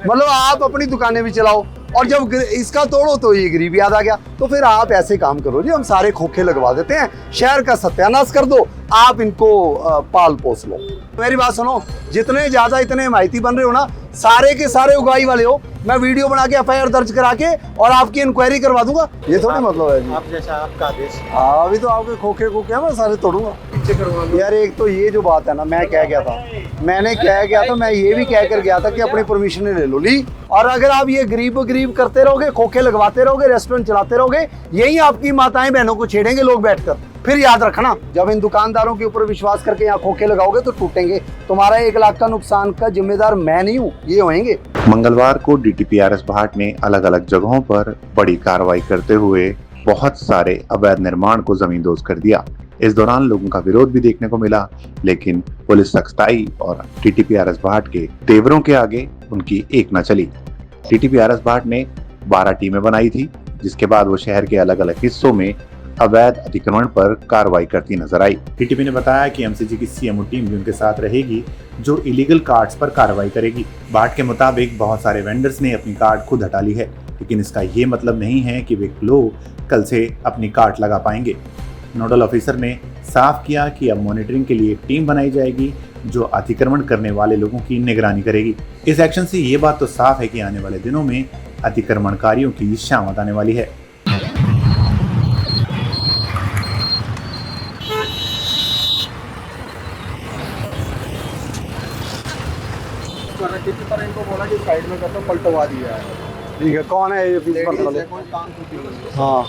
मतलब आप अपनी दुकानें भी चलाओ और जब इसका तोड़ो तो ये गरीब याद आ गया। तो फिर आप ऐसे काम करो जी, हम सारे खोखे लगवा देते हैं, शहर का सत्यानाश कर दो, आप इनको पाल पोस लो। मेरी बात सुनो, जितने ज्यादा इतने हिमायती बन रहे हो ना, सारे के सारे उगाई वाले हो, मैं वीडियो बना के एफआईआर दर्ज करा के और आपकी इंक्वायरी करवा दूंगा। ये थोड़ी मतलब है जी, आप जैसा आपका आदेश। हाँ अभी तो आपके खोखे खोखे मैं सारे तोड़ूंगा यार। एक तो ये जो बात है ना, मैं कह गया था, मैं ये भी कह कर गया था कि अपनी परमिशन ले लो, ली। और अगर आप ये गरीब करते रहोगे, खोखे लगवाते रहोगे, रेस्टोरेंट चलाते रहोगे, यही आपकी माताएं बहनों को छेड़ेंगे लोग बैठकर। फिर याद रखना, जब इन दुकानदारों के ऊपर विश्वास करके यहाँ खोखे लगाओगे तो टूटेंगे। तुम्हारा 1 लाख का नुकसान का जिम्मेदार मैं नहीं हूँ, ये होंगे। मंगलवार को डीटीपीआरएस भाट ने अलग अलग जगहों पर बड़ी कार्रवाई करते हुए बहुत सारे अवैध निर्माण को जमींदोज कर दिया। इस दौरान लोगों का विरोध भी देखने को मिला, लेकिन पुलिस सख्ताई और डीटीपीआरएस भाट के तेवरों के आगे उनकी एक न चली। डीटीपीआरएस भाट ने 12 टीमें बनाई थी, जिसके बाद वो शहर के अलग अलग हिस्सों में अवैध अतिक्रमण पर कार्रवाई करती नजर आई। टीटीपी ने बताया कि एमसीजी की सीएमओ टीम भी उनके साथ रहेगी, जो इलीगल कार्ड्स पर कार्रवाई करेगी। भाट के मुताबिक बहुत सारे वेंडर्स ने अपनी कार्ड खुद हटा ली है, लेकिन इसका ये मतलब नहीं है कि वे लोग कल से अपनी कार्ड लगा पाएंगे। नोडल ऑफिसर ने साफ किया कि अब मॉनिटरिंग के लिए टीम बनाई जाएगी, जो अतिक्रमण करने वाले लोगों की निगरानी करेगी। इस एक्शन से ये बात तो साफ है कि आने वाले दिनों में अतिक्रमणकारियों की शामत आने वाली है। पर इनको बोला कि साइड में कर दो, पलटवा दिया है। ठीक है, कौन है ये फीस भरने वाले? हाँ,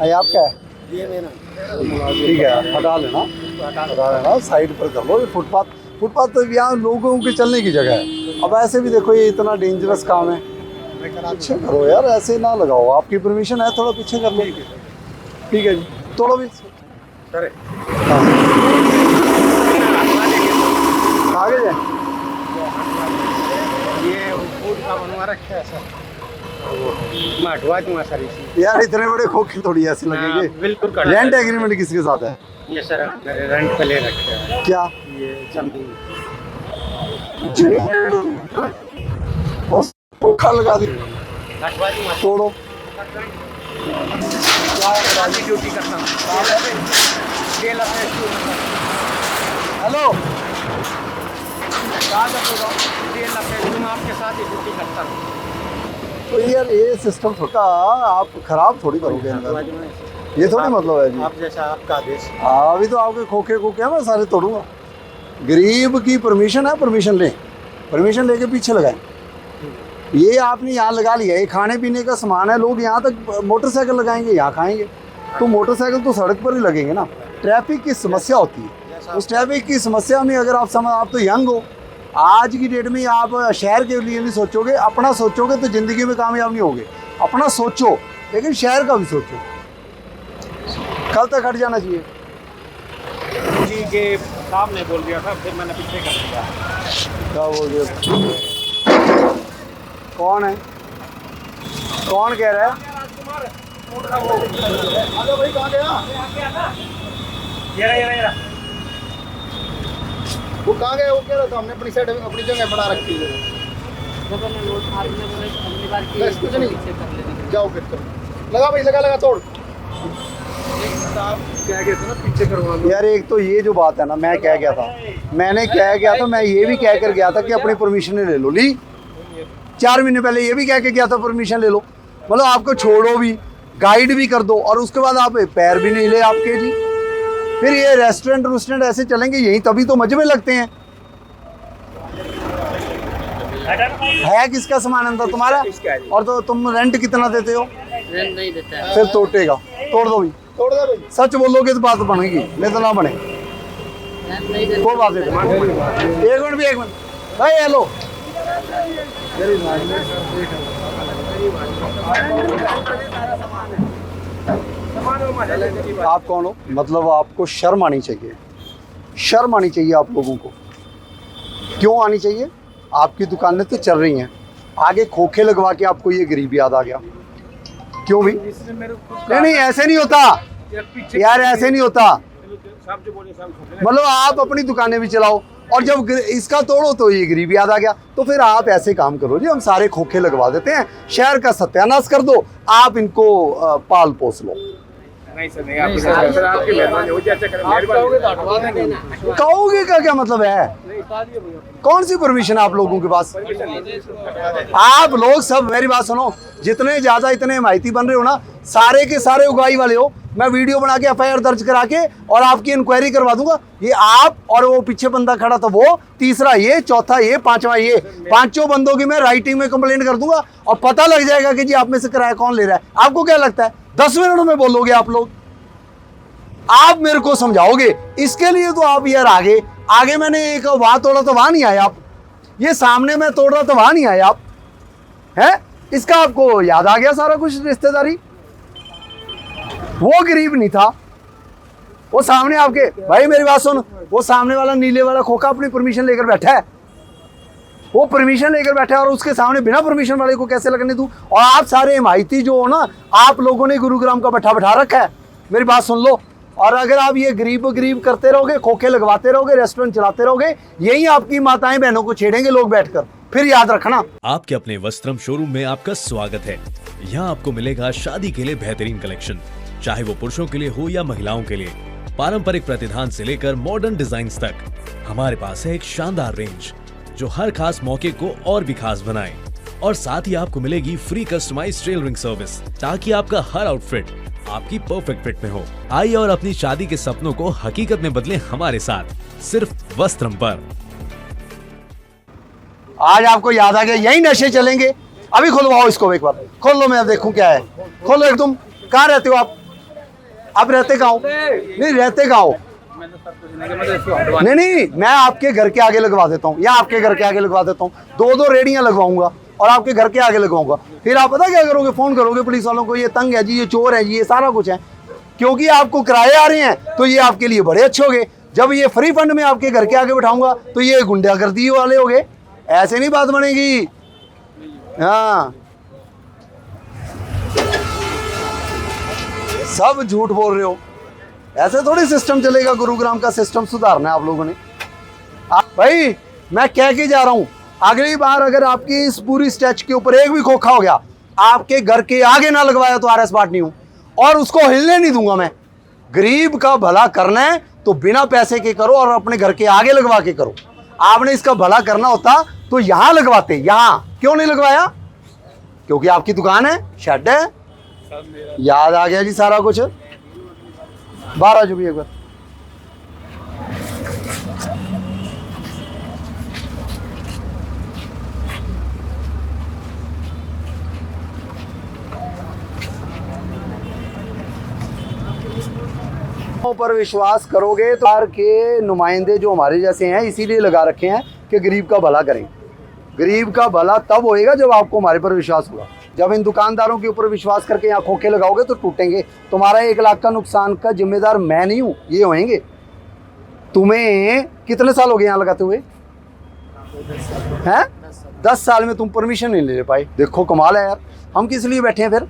ये आपका है? ये मेरा। ठीक है, हटा लेना, साइड पर कर लो। ये फुटपाथ तो यहाँ लोगों के चलने की जगह है। अब ऐसे भी देखो, ये इतना डेंजरस काम है, पीछे करो यार, ऐसे ना लगाओ। आपकी परमिशन है, थोड़ा पीछे कर लो। ठीक है जी, तोड़ो भी। आगे जाए, ये फूड का बनवा रखा है सर, मैं हटवा दूंगा सर इसी। यार इतने बड़े खोखे थोड़ी ऐसे लगेंगे। बिल्कुल। रेंट एग्रीमेंट किसके साथ है? ये सर रेंट पे ले रखे हैं। क्या ये जमीन खोखा लगा दी, हटवा दूंगा। तोड़ो। ड्यूटी करता हूँ। हेलो, आपके साथ ही ड्यूटी करता हूँ। तो यार ये सिस्टम थोड़ा आप खराब थोड़ी करोगे, ये थोड़ी मतलब है जी। आप जैसा आपका आदेश। हाँ अभी तो आपके खोखे खोखे मैं सारे तोड़ूंगा। गरीब की परमिशन है, परमिशन लेके पीछे लगाए। ये आपने यहाँ लगा लिया, ये खाने पीने का सामान है, लोग यहाँ तक मोटरसाइकिल लगाएंगे, यहाँ खाएंगे। तो मोटरसाइकिल तो सड़क पर ही लगेंगे ना। ट्रैफिक की समस्या होती है, उस ट्रैफिक की समस्या में अगर आप तो यंग हो, आज की डेट में आप शहर के लिए नहीं सोचोगे, अपना सोचोगे तो ज़िंदगी में कामयाब नहीं होगे। अपना सोचो, लेकिन शहर का भी सोचो। कल तक हट जाना चाहिए जी के सामने बोल दिया था, फिर मैंने पीछे कर दिया। क्या बोल दिया? कौन है, कौन कह रहा है? भाई कहाँ गया? ये वो कहाँ गया? वो कह रहा था हमने अपनी साइड अपनी जगह बना रखी है। बस कुछ नहीं, जाओ फिर चलो। लगा भाई, लगा तोड़। क्या कहते ना, पीछे करवा लो यार। एक तो ये जो बात है ना, मैं कह गया था, मैं ये भी कह कर गया था कि अपनी परमिशन ले लो, ली। 4 महीने पहले ये भी कह के गया था परमिशन ले लो। मतलब आपको छोड़ो भी, गाइड भी कर दो, और उसके बाद आप पैर भी नहीं ले आपके जी। फिर ये रेस्टोरेंट ऐसे चलेंगे यही, तभी तो मजे में लगते हैं। है किसका सामान अंदर? तुम्हारा। और तो तुम रेंट कितना देते हो? रेंट नहीं देता है। फिर टूटेगा, तोड़ दो भी। तोड़ दो भाई। सच बोलोगे तो बात बनेगी, नहीं तो ना बने। कोई बात नहीं। एक मिनट भाई, हेलो। आप कौन हो? मतलब आपको शर्म आनी चाहिए, शर्म आनी चाहिए आप लोगों को। क्यों आनी चाहिए? आपकी दुकानें तो चल रही हैं, आगे खोखे लगवा के आपको ये गरीब याद आ गया। क्यों भी? नहीं ऐसे नहीं होता यार, ऐसे नहीं होता। मतलब आप अपनी दुकानें भी चलाओ और जब इसका तोड़ो तो ये गरीब याद आ गया। तो फिर आप ऐसे काम करो जी, हम सारे खोखे लगवा देते हैं, शहर का सत्यानाश कर दो, आप इनको पाल पोस लो। नहीं सर, नहीं आपकी मेहरबानी हो जाए, अच्छा करें, मेहरबानी। कहोगे का क्या मतलब है? कौन सी परमिशन है आप लोगों के पास? आप लोग सब मेरी बात सुनो, जितने ज्यादा इतने हिमायती बन रहे हो ना, सारे के सारे उगाई वाले हो। मैं वीडियो बना के एफआईआर दर्ज करा के और आपकी इंक्वायरी करवा दूंगा। ये आप और वो पीछे बंदा खड़ा था वो, तीसरा ये, चौथा ये, पांचवा ये, पांचों बंदों की मैं राइटिंग में कंप्लेंट कर दूंगा और पता लग जाएगा कि जी आप में से किराया कौन ले रहा है। आपको क्या लगता है 10 मिनट में बोलोगे आप लोग? आप मेरे को समझाओगे? इसके लिए तो आप यार आगे मैंने एक वहां तोड़ा तो वहां नहीं आए आप, ये सामने मैं तोड़ रहा तो वहां नहीं आए आप, है? इसका आपको याद आ गया सारा कुछ रिश्तेदारी। वो गरीब नहीं था, वो सामने आपके, भाई मेरी बात सुन, वो सामने वाला नीले वाला खोखा अपनी परमिशन लेकर बैठा है, वो परमिशन लेकर बैठा है और उसके सामने बिना परमिशन वाले को कैसे लगने दूं? और आप सारे हिमायती जो हो ना, आप लोगों ने गुरुग्राम का बैठा रखा है। मेरी बात सुन लो, और अगर आप ये गरीब करते रहोगे, खोखे लगवाते रहोगे, रेस्टोरेंट चलाते रहोगे, यही आपकी माताएं बहनों को छेड़ेंगे लोग बैठकर। फिर याद रखना, आपके अपने वस्त्रम शोरूम में आपका स्वागत है। यहाँ आपको मिलेगा शादी के लिए बेहतरीन कलेक्शन, चाहे वो पुरुषों के लिए हो या महिलाओं के लिए, पारंपरिक प्रतिधान से लेकर मॉडर्न डिजाइन तक। हमारे पास है एक शानदार रेंज जो हर खास मौके को और भी खास बनाए, और साथ ही आपको मिलेगी फ्री कस्टमाइज्ड टेलरिंग सर्विस, ताकि आपका हर आउटफिट आपकी परफेक्ट फिट में हो। आइए और अपनी शादी के सपनों को हकीकत में बदलें हमारे साथ, सिर्फ वस्त्रम पर। आज आपको याद आ गया, यही नशे चलेंगे। अभी खुलवाओ इसको, एक बार खोल लो, मैं देखूं क्या है। खोलो एक, तुम कहाँ रहते हो आप रहते कहाँ हो? नहीं रहते कहाँ हो? नहीं, मैं आपके घर के आगे लगवा देता हूँ, या आपके घर के आगे लगवा देता हूँ, 2-2 रेडियां लगवाऊंगा और आपके घर के आगे लगवाऊंगा। फिर आप पता क्या करोगे? फोन करोगे पुलिस वालों को, ये तंग है जी, ये चोर है जी, ये सारा कुछ है। क्योंकि आपको किराए आ रहे हैं तो ये आपके लिए बड़े अच्छे हो गए। जब ये फ्री फंड में आपके घर के आगे बिठाऊंगा तो ये गुंडागर्दी वाले हो गए। ऐसे नहीं बात बनेगी। हाँ, सब झूठ बोल रहे हो, ऐसे थोड़ी सिस्टम चलेगा। गुरुग्राम का सिस्टम सुधारना है आप लोगों ने। भाई मैं कह के जा रहा हूं, अगली बार अगर आपकी इस पूरी स्टैच के ऊपर एक भी खोखा हो गया, आपके घर के आगे ना लगवाया तो आरएस पार्टी हूं और उसको हिलने नहीं दूंगा मैं। गरीब का भला करना है तो बिना पैसे के करो और अपने घर के आगे लगवा के करो। आपने इसका भला करना होता तो यहां लगवाते, यहां क्यों नहीं लगवाया? क्योंकि आपकी दुकान है, शेड है। याद आ गया जी सारा कुछ। 12 जो भी एक बार पर विश्वास करोगे तो बाहर के नुमाइंदे जो हमारे जैसे हैं इसीलिए लगा रखे हैं कि गरीब का भला करें। गरीब का भला तब होएगा जब आपको हमारे पर विश्वास होगा। जब इन दुकानदारों के ऊपर विश्वास करके यहाँ खोखे लगाओगे तो टूटेंगे। तुम्हारा 1 लाख का नुकसान का जिम्मेदार मैं नहीं हूँ, ये होएंगे। तुम्हें कितने साल हो गए यहाँ लगाते हुए हैं? 10 साल में तुम परमिशन नहीं ले पाए। देखो कमाल है यार, हम किस लिए बैठे हैं फिर?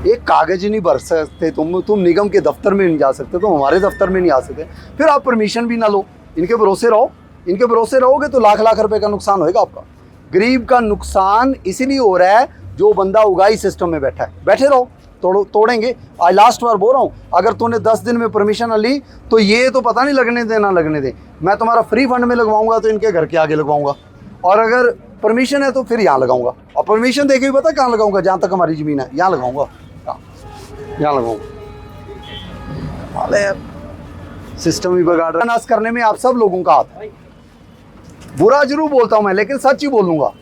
एक कागज नहीं भर सकते तुम निगम के दफ्तर में नहीं जा सकते, तुम हमारे दफ्तर में नहीं आ सकते, फिर आप परमिशन भी ना लो। इनके भरोसे रहो, इनके भरोसे रहोगे तो लाख रुपए का नुकसान होएगा आपका। गरीब का नुकसान इसीलिए हो रहा है जो बंदा उगाई सिस्टम में बैठा है। बैठे रहो, तोड़ेंगे। आज लास्ट बार बोल रहा हूँ, अगर तूने 10 दिन में परमिशन न ली तो ये तो पता नहीं लगने दे ना लगने दे। मैं तुम्हारा फ्री फंड में लगवाऊंगा तो इनके घर के आगे लगवाऊंगा, और अगर परमिशन है तो फिर यहाँ लगाऊंगा। और परमिशन देके भी पता कहाँ लगाऊंगा? जहाँ तक हमारी ज़मीन है यहाँ लगाऊंगा, यहाँ लगाऊंगा। सिस्टम ही बिगाड़ रहा है। नाश करने में आप सब लोगों का हाथ है। बुरा जरूर बोलता हूँ मैं, लेकिन सच ही बोलूंगा।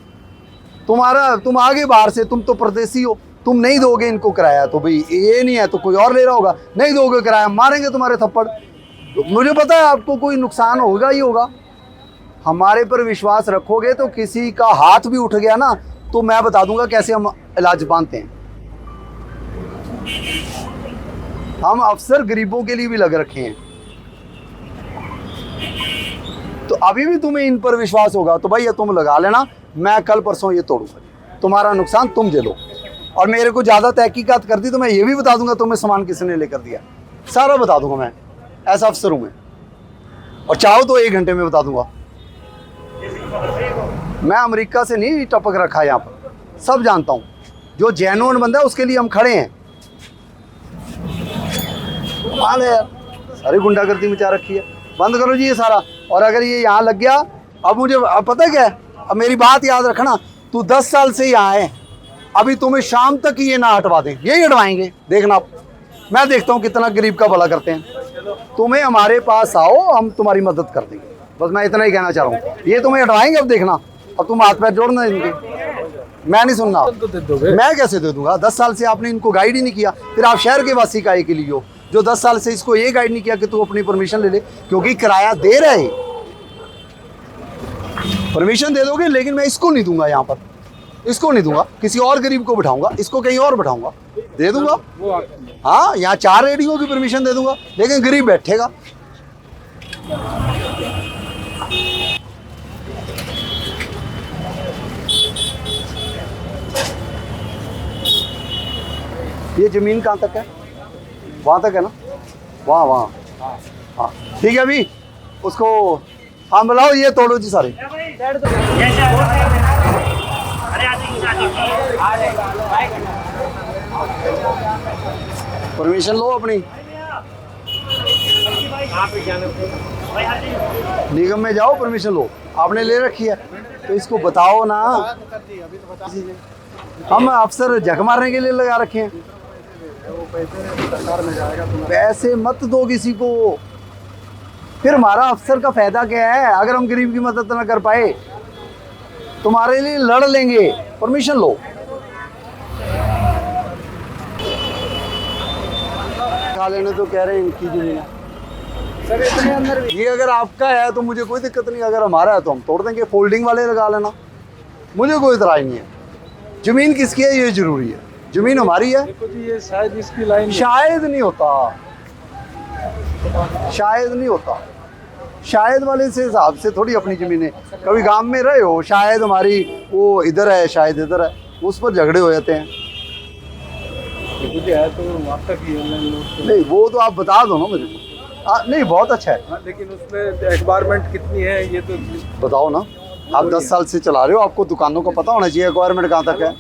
तुम आगे बाहर से, तुम तो परदेसी हो, तुम नहीं दोगे इनको किराया तो भाई ये नहीं है तो कोई और ले रहा होगा। नहीं दोगे किराया, मारेंगे तुम्हारे थप्पड़। तो मुझे पता है आपको कोई नुकसान होगा ही होगा। हमारे पर विश्वास रखोगे तो किसी का हाथ भी उठ गया ना तो मैं बता दूंगा कैसे हम इलाज बांधते हैं। हम अफसर गरीबों के लिए भी लग रखे हैं। तो अभी भी तुम्हें इन पर विश्वास होगा तो भाई ये तुम लगा लेना, मैं कल परसों ये तोड़ूंगा। तुम्हारा नुकसान तुम झेलो। और मेरे को ज़्यादा तहकीकात कर दी तो मैं ये भी बता दूंगा तुम्हें सामान किसने लेकर दिया, सारा बता दूंगा। मैं ऐसा अफसर हूँ मैं। और चाहो तो 1 घंटे में बता दूंगा। मैं अमेरिका से नहीं टपक रखा यहाँ पर, सब जानता हूँ। जो जेन्युइन बंदा है उसके लिए हम खड़े हैं। माल है यार, सारी गुंडागर्दी मचा रखी है। बंद करो जी ये सारा। और अगर ये यहाँ लग गया, अब मुझे अब पता क्या है, अब मेरी बात याद रखना, तू 10 साल से यहाँ है, अभी तुम्हें शाम तक ये ना हटवा दें, यही हटवाएंगे, देखना। मैं देखता हूँ कितना गरीब का भला करते हैं। तुम्हें हमारे पास आओ, हम तुम्हारी मदद कर देंगे, बस मैं इतना ही कहना चाह रहा हूँ। ये तुम्हें हटवाएंगे, अब देखना। अब तुम हाथ पैर जोड़ना इनके, मैं नहीं सुनना। मैं कैसे दे दूंगा? 10 साल से आपने इनको गाइड ही नहीं किया, फिर आप शहर के वासी काहे के लिए हो जो 10 साल से इसको ये गाइड नहीं किया कि तू अपनी परमिशन ले ले, क्योंकि किराया दे रहे। परमिशन दे दोगे, लेकिन मैं इसको नहीं दूंगा यहाँ पर, इसको नहीं दूंगा, किसी और गरीब को बिठाऊंगा, इसको कहीं और बिठाऊंगा, दे दूंगा। हाँ, यहाँ 4 रेडियो की परमिशन दे दूंगा, लेकिन गरीब बैठेगा। ये जमीन कहाँ तक है? वहाँ तक है ना? वहाँ हाँ ठीक है। अभी उसको हाँ बुलाओ, ये तोड़ो जी सारे। परमिशन लो अपनी, निगम में जाओ, परमिशन लो। आपने ले रखी है तो इसको बताओ ना। हम अफसर झक मारने के लिए लगा रखे हैं। पैसे मत दो किसी को, फिर हमारा अफसर का फायदा क्या है? अगर हम गरीब की मदद ना कर पाए, तुम्हारे लिए लड़ लेंगे। परमिशन लो। खा लेने तो कह रहे हैं इनकी जमीन है सर, इतने अंदर ये अगर आपका है तो मुझे कोई दिक्कत नहीं, अगर हमारा है तो हम तोड़ देंगे। फोल्डिंग वाले लगा लेना, मुझे कोई इतराज नहीं है। जमीन किसकी है ये जरूरी है, जमीन हमारी है। देखो जी, ये शायद इसकी लाइन शायद नहीं होता, शायद नहीं होता। शायद वाले से हिसाब से थोड़ी अपनी जमीन है। कभी गांव में रहे हो, शायद हमारी वो इधर है, शायद इधर है, उस पर झगड़े हो जाते हैं। है तो नहीं, वो तो आप बता दो ना मुझे। नहीं, बहुत अच्छा है। लेकिन उसमें एक्वायरमेंट कितनी है ये तो बताओ ना। आप 10 साल से चला रहे हो, आपको दुकानों का पता होना चाहिए एक्वायरमेंट कहाँ तक है।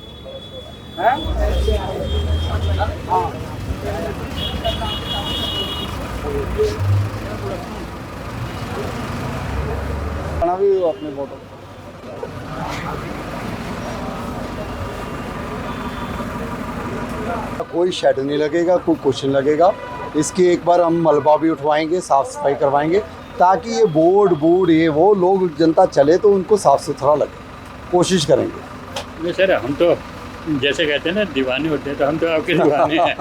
भी अपने फोटो कोई शेड नहीं लगेगा, कोई कुछ नहीं लगेगा। इसकी एक बार हम मलबा भी उठवाएंगे, साफ सफाई करवाएंगे, ताकि ये बोर्ड ये वो लोग जनता चले तो उनको साफ सुथरा लगे, कोशिश करेंगे। नहीं सर, हम तो जैसे कहते हैं ना दीवाने होते हैं, तो हम तो आपके दीवाने हैं।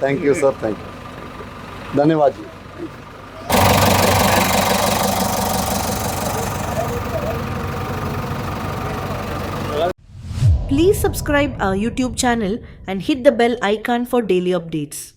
Thank you sir, thank you, धन्यवाद जी। Please subscribe our YouTube channel and hit the bell icon for daily updates.